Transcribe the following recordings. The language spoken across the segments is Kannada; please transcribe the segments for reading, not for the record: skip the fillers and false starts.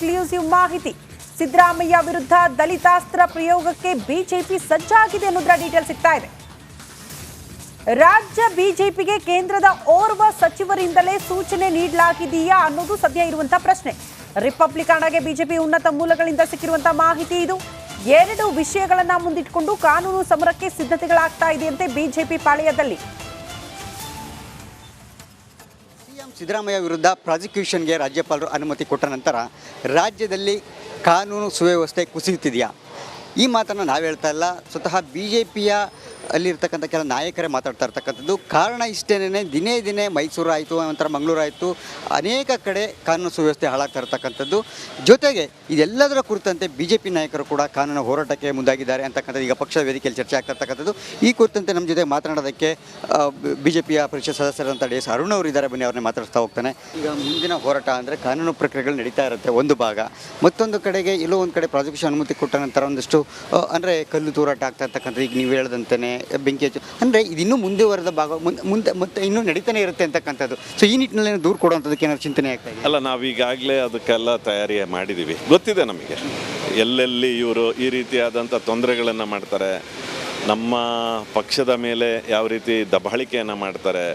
ಎಕ್ಸ್ಕ್ಲೂಸಿವ್ ಮಾಹಿತಿ. ಸಿದ್ದರಾಮಯ್ಯ ವಿರುದ್ಧ ದಲಿತಾಸ್ತ್ರ ಪ್ರಯೋಗಕ್ಕೆ ಬಿಜೆಪಿ ಸಜ್ಜಾಗಿದೆ ಅನ್ನೋದರ ಡೀಟೇಲ್ ಸಿಗ್ತಾ ಇದೆ. ರಾಜ್ಯ ಬಿಜೆಪಿಗೆ ಕೇಂದ್ರದ ಓರ್ವ ಸಚಿವರಿಂದಲೇ ಸೂಚನೆ ನೀಡಲಾಗಿದೆಯಾ ಅನ್ನೋದು ಸದ್ಯ ಇರುವಂತಹ ಪ್ರಶ್ನೆ. ರಿಪಬ್ಲಿಕನ್ಗೆ ಬಿಜೆಪಿ ಉನ್ನತ ಮೂಲಗಳಿಂದ ಸಿಕ್ಕಿರುವಂತಹ ಮಾಹಿತಿ ಇದು. ಎರಡು ವಿಷಯಗಳನ್ನ ಮುಂದಿಟ್ಟುಕೊಂಡು ಕಾನೂನು ಸಮರಕ್ಕೆ ಸಿದ್ಧತೆಗಳಾಗ್ತಾ ಇದೆಯಂತೆ ಬಿಜೆಪಿ ಪಾಳೆಯದಲ್ಲಿ. ಸಿಎಂ ಸಿದ್ದರಾಮಯ್ಯ ವಿರುದ್ಧ ಪ್ರಾಸಿಕ್ಯೂಷನ್ಗೆ ರಾಜ್ಯಪಾಲರು ಅನುಮತಿ ಕೊಟ್ಟ ನಂತರ ರಾಜ್ಯದಲ್ಲಿ ಕಾನೂನು ಸುವ್ಯವಸ್ಥೆ ಕುಸಿಯುತ್ತಿದೆಯಾ? ಈ ಮಾತನ್ನು ನಾವು ಹೇಳ್ತಾ ಇಲ್ಲ, ಸ್ವತಃ BJPಯ ಅಲ್ಲಿರ್ತಕ್ಕಂಥ ಕೆಲ ನಾಯಕರೇ ಮಾತಾಡ್ತಾ ಇರ್ತಕ್ಕಂಥದ್ದು. ಕಾರಣ ಇಷ್ಟೇನೆ, ದಿನೇ ದಿನೇ ಮೈಸೂರು ಆಯಿತು, ನಂತರ ಮಂಗಳೂರು ಆಯಿತು, ಅನೇಕ ಕಡೆ ಕಾನೂನು ಸುವ್ಯವಸ್ಥೆ ಹಾಳಾಗ್ತಾ ಇರ್ತಕ್ಕಂಥದ್ದು. ಜೊತೆಗೆ ಇದೆಲ್ಲದರ ಕುರಿತಂತೆ BJP ನಾಯಕರು ಕೂಡ ಕಾನೂನು ಹೋರಾಟಕ್ಕೆ ಮುಂದಾಗಿದ್ದಾರೆ ಅಂತಕ್ಕಂಥದ್ದು ಈಗ ಪಕ್ಷದ ವೇದಿಕೆಯಲ್ಲಿ ಚರ್ಚೆ ಆಗ್ತಾ ಇರ್ತಕ್ಕಂಥದ್ದು. ಈ ಕುರಿತಂತೆ ನಮ್ಮ ಜೊತೆ ಮಾತನಾಡೋದಕ್ಕೆ BJPಯ ಪರಿಷತ್ ಸದಸ್ಯರಂತ DS ಅರುಣ್ ಅವರು ಇದ್ದಾರೆ. ಬನ್ನಿ, ಅವ್ರನ್ನೇ ಮಾತಾಡ್ತಾ ಹೋಗ್ತಾನೆ. ಈಗ ಮುಂದಿನ ಹೋರಾಟ ಅಂದರೆ ಕಾನೂನು ಪ್ರಕ್ರಿಯೆಗಳು ನಡೀತಾ ಇರುತ್ತೆ ಒಂದು ಭಾಗ, ಮತ್ತೊಂದು ಕಡೆಗೆ ಎಲ್ಲೋ ಒಂದು ಕಡೆ ಪ್ರಾಸಿಕ್ಯೂಷನ್ ಅನುಮತಿ ಕೊಟ್ಟ ನಂತರ ಒಂದಷ್ಟು ಅಂದರೆ ಕಲ್ಲು ತೂರಾಟ ಆಗ್ತಾ ಇರ್ತಕ್ಕಂಥದ್ದು. ಈಗ ನೀವು ಹೇಳ್ದಂತೆ ಬೆಂಕಿ ಹಚ್ಚು ಅಂದರೆ ಇದು ಇನ್ನೂ ಮುಂದುವರೆದ ಭಾಗ, ಮುಂದೆ ಮತ್ತೆ ಇನ್ನೂ ನಡೀತಾನೆ ಇರುತ್ತೆ ಅಂತಕ್ಕಂಥದ್ದು. ಸೊ ಈ ನಿಟ್ಟಿನಲ್ಲಿ ದೂರು ಕೊಡುವಂಥದ್ದಕ್ಕೆ ಏನಾದ್ರು ಚಿಂತನೆ ಆಗ್ತಾ ಇದೆ? ಅಲ್ಲ, ನಾವೀಗಾಗಲೇ ಅದಕ್ಕೆಲ್ಲ ತಯಾರಿ ಮಾಡಿದ್ದೀವಿ. ಗೊತ್ತಿದೆ ನಮಗೆ ಎಲ್ಲೆಲ್ಲಿ ಇವರು ಈ ರೀತಿಯಾದಂಥ ತೊಂದರೆಗಳನ್ನು ಮಾಡ್ತಾರೆ, ನಮ್ಮ ಪಕ್ಷದ ಮೇಲೆ ಯಾವ ರೀತಿ ದಬ್ಬಾಳಿಕೆಯನ್ನು ಮಾಡ್ತಾರೆ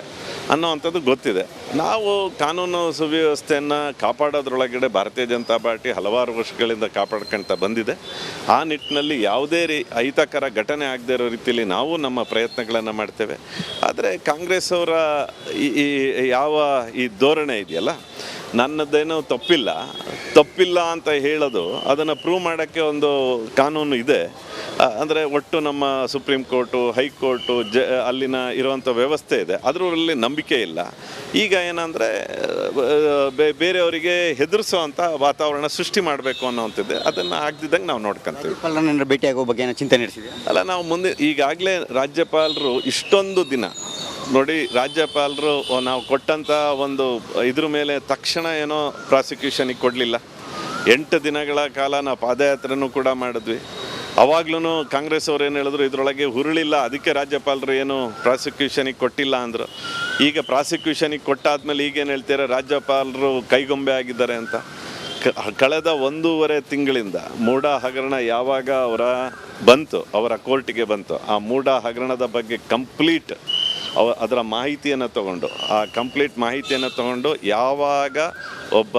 ಅನ್ನೋವಂಥದ್ದು ಗೊತ್ತಿದೆ. ನಾವು ಕಾನೂನು ಸುವ್ಯವಸ್ಥೆಯನ್ನು ಕಾಪಾಡೋದ್ರೊಳಗಡೆ ಭಾರತೀಯ ಜನತಾ ಪಾರ್ಟಿ ಹಲವಾರು ವರ್ಷಗಳಿಂದ ಕಾಪಾಡ್ಕೊಳ್ತಾ ಬಂದಿದೆ. ಆ ನಿಟ್ಟಿನಲ್ಲಿ ಯಾವುದೇ ಅಹಿತಕರ ಘಟನೆ ಆಗದೇ ಇರೋ ರೀತಿಯಲ್ಲಿ ನಾವು ನಮ್ಮ ಪ್ರಯತ್ನಗಳನ್ನು ಮಾಡ್ತೇವೆ. ಆದರೆ ಕಾಂಗ್ರೆಸ್ ಅವರ ಈ ಧೋರಣೆ ಇದೆಯಲ್ಲ, ನನ್ನದೇನೋ ತಪ್ಪಿಲ್ಲ ಅಂತ ಹೇಳೋದು, ಅದನ್ನು ಪ್ರೂವ್ ಮಾಡೋಕ್ಕೆ ಒಂದು ಕಾನೂನು ಇದೆ. ಅಂದರೆ ಒಟ್ಟು ನಮ್ಮ ಸುಪ್ರೀಂ ಕೋರ್ಟು, ಹೈಕೋರ್ಟು, ಅಲ್ಲಿನ ಇರುವಂಥ ವ್ಯವಸ್ಥೆ ಇದೆ, ಅದರಲ್ಲಿ ನಂಬಿಕೆ ಇಲ್ಲ. ಈಗ ಏನಂದರೆ ಬೇರೆಯವರಿಗೆ ಹೆದರಿಸುವಂಥ ವಾತಾವರಣ ಸೃಷ್ಟಿ ಮಾಡಬೇಕು ಅನ್ನೋವಂಥದ್ದು, ಅದನ್ನು ಆಗದಿದ್ದಂಗೆ ನಾವು ನೋಡ್ಕೊಂತೀವಿ. ಭೇಟಿಯಾಗೋ ಬಗ್ಗೆ ಏನೋ ಚಿಂತನೆ ನಡೆಸಿದೆ? ಅಲ್ಲ, ನಾವು ಮುಂದೆ ಈಗಾಗಲೇ ರಾಜ್ಯಪಾಲರು ಇಷ್ಟೊಂದು ದಿನ ನೋಡಿ, ರಾಜ್ಯಪಾಲರು ನಾವು ಕೊಟ್ಟಂಥ ಒಂದು ಇದ್ರ ಮೇಲೆ ತಕ್ಷಣ ಏನೋ ಪ್ರಾಸಿಕ್ಯೂಷನಿಗೆ ಕೊಡಲಿಲ್ಲ. 8 ದಿನಗಳ ಕಾಲ ನಾವು ಪಾದಯಾತ್ರೆನೂ ಕೂಡ ಮಾಡಿದ್ವಿ. ಅವಾಗ್ಲೂ ಕಾಂಗ್ರೆಸ್ ಅವ್ರು ಏನು ಹೇಳಿದ್ರು, ಇದರೊಳಗೆ ಹುರುಳಿಲ್ಲ, ಅದಕ್ಕೆ ರಾಜ್ಯಪಾಲರು ಏನು ಪ್ರಾಸಿಕ್ಯೂಷನಿಗೆ ಕೊಟ್ಟಿಲ್ಲ ಅಂದರು. ಈಗ ಪ್ರಾಸಿಕ್ಯೂಷನಿಗೆ ಕೊಟ್ಟಾದ್ಮೇಲೆ ಈಗೇನು ಹೇಳ್ತಾರೆ, ರಾಜ್ಯಪಾಲರು ಕೈಗೊಂಬೆ ಆಗಿದ್ದಾರೆ ಅಂತ. ಕಳೆದ 1.5 ತಿಂಗಳಿಂದ ಮೂಡ ಹಗರಣ ಯಾವಾಗ ಅವರ ಕೋರ್ಟಿಗೆ ಬಂತು, ಆ ಮೂಡ ಹಗರಣದ ಬಗ್ಗೆ ಕಂಪ್ಲೀಟ್ ಅದರ ಮಾಹಿತಿಯನ್ನು ತಗೊಂಡು ಯಾವಾಗ ಒಬ್ಬ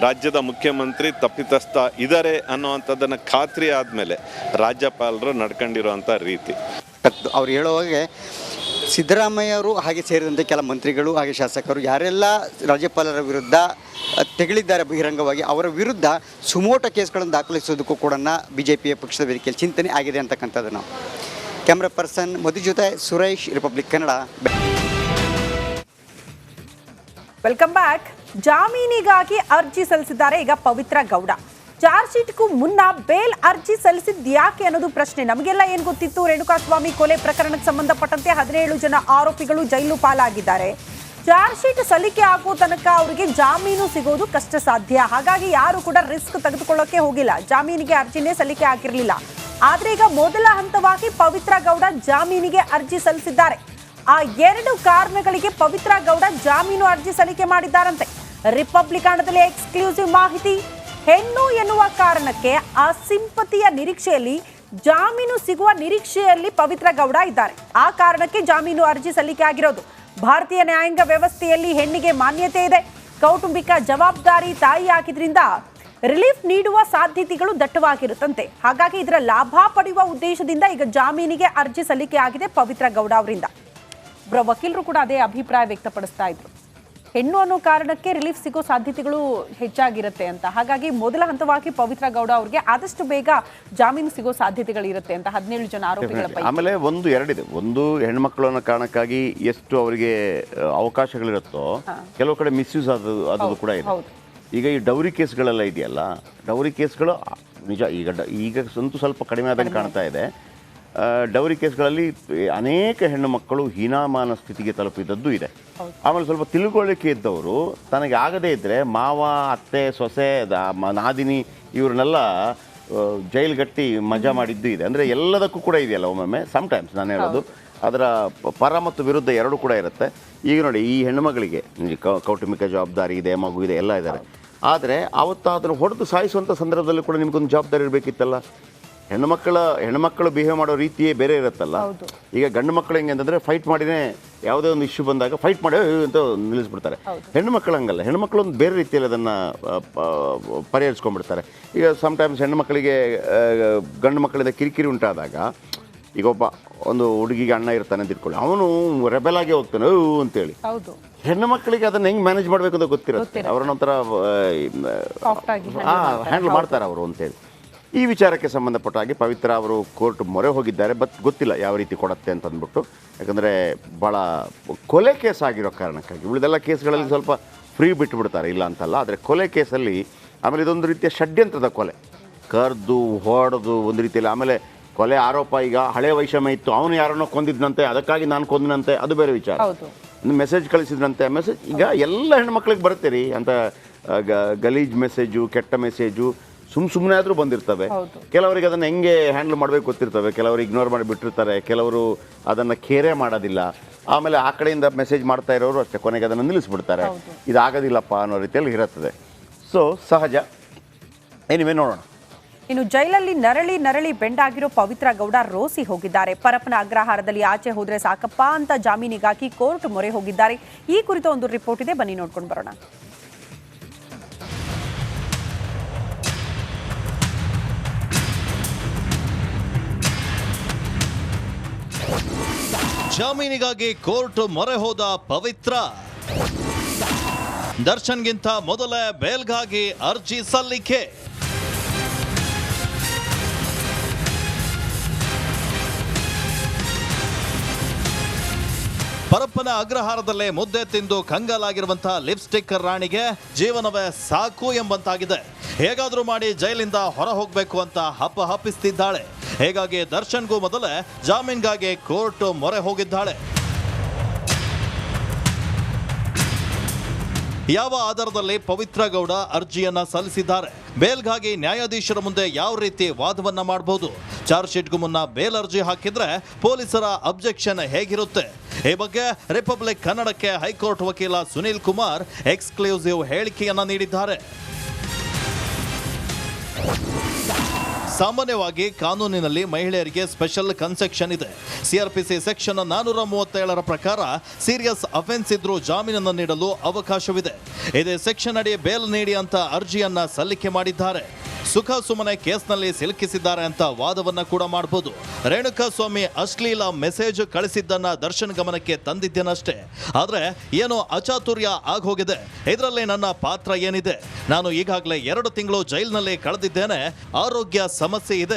ರಾಜ್ಯದ ಮುಖ್ಯಮಂತ್ರಿ ತಪ್ಪಿತಸ್ಥ ಇದ್ದಾರೆ ಅನ್ನೋವಂಥದ್ದನ್ನು ಖಾತ್ರಿ ಆದಮೇಲೆ ರಾಜ್ಯಪಾಲರು ನಡ್ಕೊಂಡಿರುವಂಥ ರೀತಿ. ಅವ್ರು ಹೇಳುವಾಗೆ ಸಿದ್ದರಾಮಯ್ಯವರು ಹಾಗೆ ಸೇರಿದಂತೆ ಕೆಲ ಮಂತ್ರಿಗಳು ಹಾಗೆ ಶಾಸಕರು ಯಾರೆಲ್ಲ ರಾಜ್ಯಪಾಲರ ವಿರುದ್ಧ ತೆಗಳಿದ್ದಾರೆ ಬಹಿರಂಗವಾಗಿ, ಅವರ ವಿರುದ್ಧ ಸುಮೋಟ ಕೇಸ್ಗಳನ್ನು ದಾಖಲಿಸೋದಕ್ಕೂ ಕೂಡ BJPಯ ಪಕ್ಷದ ವೇದಿಕೆಯಲ್ಲಿ ಚಿಂತನೆ ಆಗಿದೆ ಅಂತಕ್ಕಂಥದ್ದು. ನಾವು ಕ್ಯಾಮ್ರಾ ಪರ್ಸನ್ ಮಧು ಜೊತೆ Suresh, republic Kannada. Welcome back. ಜಾಮೀನಿಗಾಗಿ ಅರ್ಜಿ ಸಲ್ಲಿಸಿದ್ದಾರೆ ಈಗ ಪವಿತ್ರ ಗೌಡ. ಚಾರ್ಜ್ ಶೀಟ್ಗೂ ಮುನ್ನ ಬೇಲ್ ಅರ್ಜಿ ಸಲ್ಲಿಸಿದ್ದು ಯಾಕೆ ಅನ್ನೋದು ಪ್ರಶ್ನೆ. ನಮಗೆಲ್ಲ ಏನು ಗೊತ್ತಿತ್ತು, ರೇಣುಕಾಸ್ವಾಮಿ ಕೊಲೆ ಪ್ರಕರಣಕ್ಕೆ ಸಂಬಂಧಪಟ್ಟಂತೆ 17 ಜನ ಆರೋಪಿಗಳು ಜೈಲು ಪಾಲಾಗಿದ್ದಾರೆ. ಚಾರ್ಜ್ ಶೀಟ್ ಸಲ್ಲಿಕೆ ಆಗೋ ತನಕ ಅವರಿಗೆ ಜಾಮೀನು ಸಿಗೋದು ಕಷ್ಟ ಸಾಧ್ಯ. ಹಾಗಾಗಿ ಯಾರು ಕೂಡ ರಿಸ್ಕ್ ತೆಗೆದುಕೊಳ್ಳೋಕೆ ಹೋಗಿಲ್ಲ, ಜಾಮೀನಿಗೆ ಅರ್ಜಿನೇ ಸಲ್ಲಿಕೆ ಆಗಿರಲಿಲ್ಲ. ಆದ್ರೆ ಈಗ ಮೊದಲ ಹಂತವಾಗಿ ಪವಿತ್ರ ಗೌಡ ಜಾಮೀನಿಗೆ ಅರ್ಜಿ ಸಲ್ಲಿಸಿದ್ದಾರೆ. ಆ 2 ಕಾರಣಗಳಿಗೆ ಪವಿತ್ರ ಗೌಡ ಜಾಮೀನು ಅರ್ಜಿ ಸಲ್ಲಿಕೆ ಮಾಡಿದ್ದಾರಂತೆ. ರಿಪಬ್ಲಿಕನ್ನಲ್ಲಿ ಎಕ್ಸ್ಕ್ಲೂಸಿವ್ ಮಾಹಿತಿ. ಹೆಣ್ಣು ಎನ್ನುವ ಕಾರಣಕ್ಕೆ ಆ ಸಿಂಪತಿಯ ನಿರೀಕ್ಷೆಯಲ್ಲಿ, ಜಾಮೀನು ಸಿಗುವ ನಿರೀಕ್ಷೆಯಲ್ಲಿ ಪವಿತ್ರ ಗೌಡ ಇದ್ದಾರೆ. ಆ ಕಾರಣಕ್ಕೆ ಜಾಮೀನು ಅರ್ಜಿ ಸಲ್ಲಿಕೆ ಆಗಿರೋದು. ಭಾರತೀಯ ನ್ಯಾಯಾಂಗ ವ್ಯವಸ್ಥೆಯಲ್ಲಿ ಹೆಣ್ಣಿಗೆ ಮಾನ್ಯತೆ ಇದೆ. ಕೌಟುಂಬಿಕ ಜವಾಬ್ದಾರಿ ತಾಯಿ ಆಗಿದ್ರಿಂದ ರಿಲೀಫ್ ನೀಡುವ ಸಾಧ್ಯತೆಗಳು ದಟ್ಟವಾಗಿರುತ್ತಂತೆ. ಹಾಗಾಗಿ ಇದರ ಲಾಭ ಪಡೆಯುವ ಉದ್ದೇಶದಿಂದ ಈಗ ಜಾಮೀನಿಗೆ ಅರ್ಜಿ ಸಲ್ಲಿಕೆ ಆಗಿದೆ ಪವಿತ್ರ ಗೌಡ ಅವರಿಂದ. ವಕೀಲರು ಕೂಡ ಅದೇ ಅಭಿಪ್ರಾಯ ವ್ಯಕ್ತಪಡಿಸ್ತಾ ಇದ್ರು. ಹೆಣ್ಣು ಅನ್ನೋ ಕಾರಣಕ್ಕೆ ರಿಲೀಫ್ ಸಿಗೋ ಸಾಧ್ಯತೆಗಳು ಹೆಚ್ಚಾಗಿರುತ್ತೆ ಅಂತ. ಹಾಗಾಗಿ ಮೊದಲ ಹಂತವಾಗಿ ಪವಿತ್ರ ಗೌಡ ಅವರಿಗೆ ಆದಷ್ಟು ಬೇಗ ಜಾಮೀನು ಸಿಗೋ ಸಾಧ್ಯತೆಗಳಿರುತ್ತೆ ಅಂತ 17 ಜನ ಆರೋಪಿಗಳ ಪೈಕಿ. ಆಮೇಲೆ ಎರಡಿದೆ. ಒಂದು, ಹೆಣ್ಮಕ್ಳು ಅನ್ನೋ ಕಾರಣಕ್ಕಾಗಿ ಎಷ್ಟು ಅವರಿಗೆ ಅವಕಾಶಗಳಿರುತ್ತೋ ಕೆಲವು ಕಡೆ ಮಿಸ್ಯೂಸ್ ಅದು ಕೂಡ ಇದೆ. ಈಗ ಈ ಡೌರಿ ಕೇಸ್ಗಳೆಲ್ಲ ಇದೆಯಲ್ಲ, ಡೌರಿ ಕೇಸ್ಗಳು ನಿಜ ಈಗ ಸ್ವಲ್ಪ ಕಡಿಮೆ ಆದಂಗೆ ಕಾಣ್ತಾ ಇದೆ. ಡೌರಿ ಕೇಸ್ಗಳಲ್ಲಿ ಅನೇಕ ಹೆಣ್ಣು ಮಕ್ಕಳು ಹೀನಾಮಾನ ಸ್ಥಿತಿಗೆ ತಲುಪಿದ್ದದ್ದು ಇದೆ. ಆಮೇಲೆ ಸ್ವಲ್ಪ ತಿಳುವಳಿಕೆ ಇದ್ದವರು ತನಗೆ ಆಗದೇ ಇದ್ದರೆ ಮಾವ, ಅತ್ತೆ, ಸೊಸೆ, ನಾದಿನಿ ಇವ್ರನ್ನೆಲ್ಲ ಜೈಲ್ಗಟ್ಟಿ ಮಜಾ ಮಾಡಿದ್ದು ಇದೆ. ಅಂದರೆ ಎಲ್ಲದಕ್ಕೂ ಕೂಡ ಇದೆಯಲ್ಲ, ಒಮ್ಮೊಮ್ಮೆ ಸಮ್ಟೈಮ್ಸ್ ನಾನು ಹೇಳೋದು ಅದರ ಪರ ಮತ್ತು ವಿರುದ್ಧ ಎರಡೂ ಕೂಡ ಇರುತ್ತೆ. ಈಗ ನೋಡಿ, ಈ ಹೆಣ್ಣುಮಗಳಿಗೆ ಕೌಟುಂಬಿಕ ಜವಾಬ್ದಾರಿ ಇದೆ, ಮಗು ಇದೆ, ಎಲ್ಲ ಇದ್ದಾರೆ. ಆದರೆ ಅವತ್ತು ಅದನ್ನು ಹೊಡೆದು ಸಾಯಿಸುವಂಥ ಸಂದರ್ಭದಲ್ಲಿ ಕೂಡ ನಿಮ್ಗೊಂದು ಜವಾಬ್ದಾರಿ ಇರಬೇಕಿತ್ತಲ್ಲ. ಹೆಣ್ಮಕ್ಳು ಬಿಹೇವ್ ಮಾಡೋ ರೀತಿಯೇ ಬೇರೆ ಇರುತ್ತಲ್ಲ. ಈಗ ಗಂಡು ಮಕ್ಕಳು ಹೆಂಗೆ ಅಂತಂದರೆ ಫೈಟ್ ಮಾಡಿನೇ ಯಾವುದೇ ಒಂದು ಇಶ್ಯೂ ಬಂದಾಗ ಫೈಟ್ ಮಾಡಿ ಅಂತ ನಿಲ್ಲಿಸ್ಬಿಡ್ತಾರೆ. ಹೆಣ್ಣುಮಕ್ಳು ಹಂಗಲ್ಲ, ಹೆಣ್ಮಕ್ಳು ಒಂದು ಬೇರೆ ರೀತಿಯಲ್ಲಿ ಅದನ್ನು ಪರಿಹರಿಸ್ಕೊಂಡ್ಬಿಡ್ತಾರೆ. ಈಗ ಸಮ್ಟೈಮ್ಸ್ ಹೆಣ್ಣುಮಕ್ಕಳಿಗೆ ಗಂಡು ಮಕ್ಕಳಿಂದ ಕಿರಿಕಿರಿ ಉಂಟಾದಾಗ, ಈಗ ಒಂದು ಹುಡುಗಿಗೆ ಅಣ್ಣ ಇರ್ತಾನೆ ಅಂತ ಇಟ್ಕೊಳ್ಳಿ, ಅವನು ರೆಬೆಲ್ ಆಗಿ ಹೋಗ್ತಾನೆ ಅಂತೇಳಿ. ಹೆಣ್ಣು ಮಕ್ಕಳಿಗೆ ಅದನ್ನ ಹೆಂಗೆ ಮ್ಯಾನೇಜ್ ಮಾಡಬೇಕು ಅಂತ ಗೊತ್ತಿರುತ್ತೆ, ಅವ್ರನ್ನ ಒಂಥರ ಹ್ಯಾಂಡಲ್ ಮಾಡ್ತಾರೆ ಅವರು ಅಂತೇಳಿ. ಈ ವಿಚಾರಕ್ಕೆ ಸಂಬಂಧಪಟ್ಟ ಹಾಗೆ ಪವಿತ್ರ ಅವರು ಕೋರ್ಟ್ ಮೊರೆ ಹೋಗಿದ್ದಾರೆ. ಬಟ್ ಗೊತ್ತಿಲ್ಲ ಯಾವ ರೀತಿ ಕೊಡುತ್ತೆ ಅಂತ ಅಂದ್ಬಿಟ್ಟು. ಯಾಕಂದರೆ ಭಾಳ ಕೊಲೆ ಕೇಸ್ ಆಗಿರೋ ಕಾರಣಕ್ಕಾಗಿ, ಉಳಿದೆಲ್ಲ ಕೇಸ್ಗಳಲ್ಲಿ ಸ್ವಲ್ಪ ಫ್ರೀ ಬಿಟ್ಟುಬಿಡ್ತಾರೆ, ಇಲ್ಲ ಅಂತಲ್ಲ. ಆದರೆ ಕೊಲೆ ಕೇಸಲ್ಲಿ ಆಮೇಲೆ ಇದೊಂದು ರೀತಿಯ ಷಡ್ಯಂತ್ರದ ಕೊಲೆ, ಕರೆದು ಹೊಡೆದು ಒಂದು ರೀತಿಯಲ್ಲಿ. ಆಮೇಲೆ ಕೊಲೆ ಆರೋಪ, ಈಗ ಹಳೆ ವೈಷಮ್ಯ ಇತ್ತು, ಅವನು ಯಾರನ್ನೋ ಕೊಂದಿದ್ನಂತೆ, ಅದಕ್ಕಾಗಿ ನಾನು ಕೊಂದಿನಂತೆ, ಅದು ಬೇರೆ ವಿಚಾರ. ಮೆಸೇಜ್ ಕಳಿಸಿದ್ರಂತೆ, ಮೆಸೇಜ್ ಈಗ ಎಲ್ಲ ಹೆಣ್ಮಕ್ಳಿಗೆ ಬರುತ್ತೀರಿ ಅಂತ ಗಲೀಜ್ ಮೆಸೇಜು, ಕೆಟ್ಟ ಮೆಸೇಜು ಸುಮ್ಮನೆ ಆದರೂ ಬಂದಿರ್ತವೆ. ಕೆಲವರಿಗೆ ಅದನ್ನು ಹೆಂಗೆ ಹ್ಯಾಂಡಲ್ ಮಾಡಬೇಕು ಗೊತ್ತಿರ್ತವೆ, ಕೆಲವರು ಇಗ್ನೋರ್ ಮಾಡಿ ಬಿಟ್ಟಿರ್ತಾರೆ, ಕೆಲವರು ಅದನ್ನು ಕೇರೆ ಮಾಡೋದಿಲ್ಲ. ಆಮೇಲೆ ಆ ಕಡೆಯಿಂದ ಮೆಸೇಜ್ ಮಾಡ್ತಾ ಇರೋರು ಅಷ್ಟೇ, ಕೊನೆಗೆ ಅದನ್ನು ನಿಲ್ಲಿಸ್ಬಿಡ್ತಾರೆ. ಇದಾಗೋದಿಲ್ಲಪ್ಪ ಅನ್ನೋ ರೀತಿಯಲ್ಲಿ ಇರುತ್ತದೆ. ಸೊ ಸಹಜ. ಏನಿವೆ ನೋಡೋಣ. ಇನ್ನು ಜೈಲಲ್ಲಿ ನರಳಿ ಬೆಂಡಾಗಿರೋ ಪವಿತ್ರ ಗೌಡ ರೋಸಿ ಹೋಗಿದ್ದಾರೆ. ಪರಪ್ಪನ ಅಗ್ರಹಾರದಲ್ಲಿ ಆಚೆ ಹೋದ್ರೆ ಸಾಕಪ್ಪ ಅಂತ ಜಾಮೀನಿಗಾಗಿ ಕೋರ್ಟ್ ಮೊರೆ ಹೋಗಿದ್ದಾರೆ. ಈ ಕುರಿತು ಒಂದು ರಿಪೋರ್ಟ್ ಇದೆ, ಬನ್ನಿ ನೋಡ್ಕೊಂಡು ಬರೋಣ. ಜಾಮೀನಿಗಾಗಿ ಕೋರ್ಟ್ ಮೊರೆ ಹೋದ ಪವಿತ್ರ. ದರ್ಶನ್ಗಿಂತ ಮೊದಲೇ ಬೇಲ್ಗಾಗಿ ಅರ್ಜಿ ಸಲ್ಲಿಕೆ. ಪರಪ್ಪನ ಅಗ್ರಹಾರದಲ್ಲೇ ಮುದ್ದೆ ತಿಂದು ಕಂಗಾಲಾಗಿರುವಂತಹ ಲಿಪ್ಸ್ಟಿಕ್ ರಾಣಿಗೆ ಜೀವನವೇ ಸಾಕು ಎಂಬಂತಾಗಿದೆ. ಹೇಗಾದ್ರೂ ಮಾಡಿ ಜೈಲಿಂದ ಹೊರ ಹೋಗಬೇಕು ಅಂತ ಹಪ್ಪಿಸ್ತಿದ್ದಾಳೆ. ಹೀಗಾಗಿ ದರ್ಶನ್ಗೂ ಮೊದಲೇ ಜಾಮೀನ್ಗಾಗಿ ಕೋರ್ಟ್ ಮೊರೆ ಹೋಗಿದ್ದಾಳೆ. ಯಾವ ಆಧಾರದಲ್ಲಿ ಪವಿತ್ರ ಗೌಡ ಅರ್ಜಿಯನ್ನ ಸಲ್ಲಿಸಿದ್ದಾರೆ? ಬೇಲ್ಗಾಗಿ ನ್ಯಾಯಾಧೀಶರ ಮುಂದೆ ಯಾವ ರೀತಿ ವಾದವನ್ನ ಮಾಡಬಹುದು? ಚಾರ್ಜ್ ಶೀಟ್ಗೂ ಮುನ್ನ ಬೇಲ್ ಅರ್ಜಿ ಹಾಕಿದ್ರೆ ಪೊಲೀಸರ ಅಬ್ಜೆಕ್ಷನ್ ಹೇಗಿರುತ್ತೆ? ಈ ಬಗ್ಗೆ ರಿಪಬ್ಲಿಕ್ ಕನ್ನಡಕ್ಕೆ ಹೈಕೋರ್ಟ್ ವಕೀಲ ಸುನೀಲ್ ಕುಮಾರ್ ಎಕ್ಸ್ಕ್ಲೂಸಿವ್ ಹೇಳಿಕೆಯನ್ನ ನೀಡಿದ್ದಾರೆ. ಸಾಮಾನ್ಯವಾಗಿ ಕಾನೂನಿನಲ್ಲಿ ಮಹಿಳೆಯರಿಗೆ ಸ್ಪೆಷಲ್ ಕನ್ಸೆಕ್ಷನ್ ಇದೆ. ಸಿಆರ್ಪಿಸಿ ಸೆಕ್ಷನ್ 437 ಪ್ರಕಾರ ಸೀರಿಯಸ್ ಅಫೆನ್ಸ್ ಇದ್ರೂ ಜಾಮೀನನ್ನು ನೀಡಲು ಅವಕಾಶವಿದೆ. ಇದೇ ಸೆಕ್ಷನ್ ಅಡಿ ಬೇಲ್ ನೀಡಿ ಅಂತ ಅರ್ಜಿಯನ್ನ ಸಲ್ಲಿಕೆ ಮಾಡಿದ್ದಾರೆ. ಸುಖ ಸುಮನೆ ಕೇಸ್ನಲ್ಲಿ ಸಿಲುಕಿಸಿದ್ದಾರೆ ಅಂತ ವಾದವನ್ನ ಕೂಡ ಮಾಡಬಹುದು. ರೇಣುಕಾಸ್ವಾಮಿ ಅಶ್ಲೀಲ ಮೆಸೇಜ್ ಕಳಿಸಿದ್ದನ್ನ ದರ್ಶನ್ ಗಮನಕ್ಕೆ ತಂದಿದ್ದೇನಷ್ಟೇ. ಆದ್ರೆ ಏನೋ ಅಚಾತುರ್ಯ ಆಗೋಗಿದೆ. ಇದರಲ್ಲಿ ನನ್ನ ಪಾತ್ರ ಏನಿದೆ? ನಾನು ಈಗಾಗಲೇ 2 ತಿಂಗಳು ಜೈಲಿನಲ್ಲಿ ಕಳೆದಿದ್ದೇನೆ. ಆರೋಗ್ಯ ಸಮಸ್ಯೆ ಇದೆ.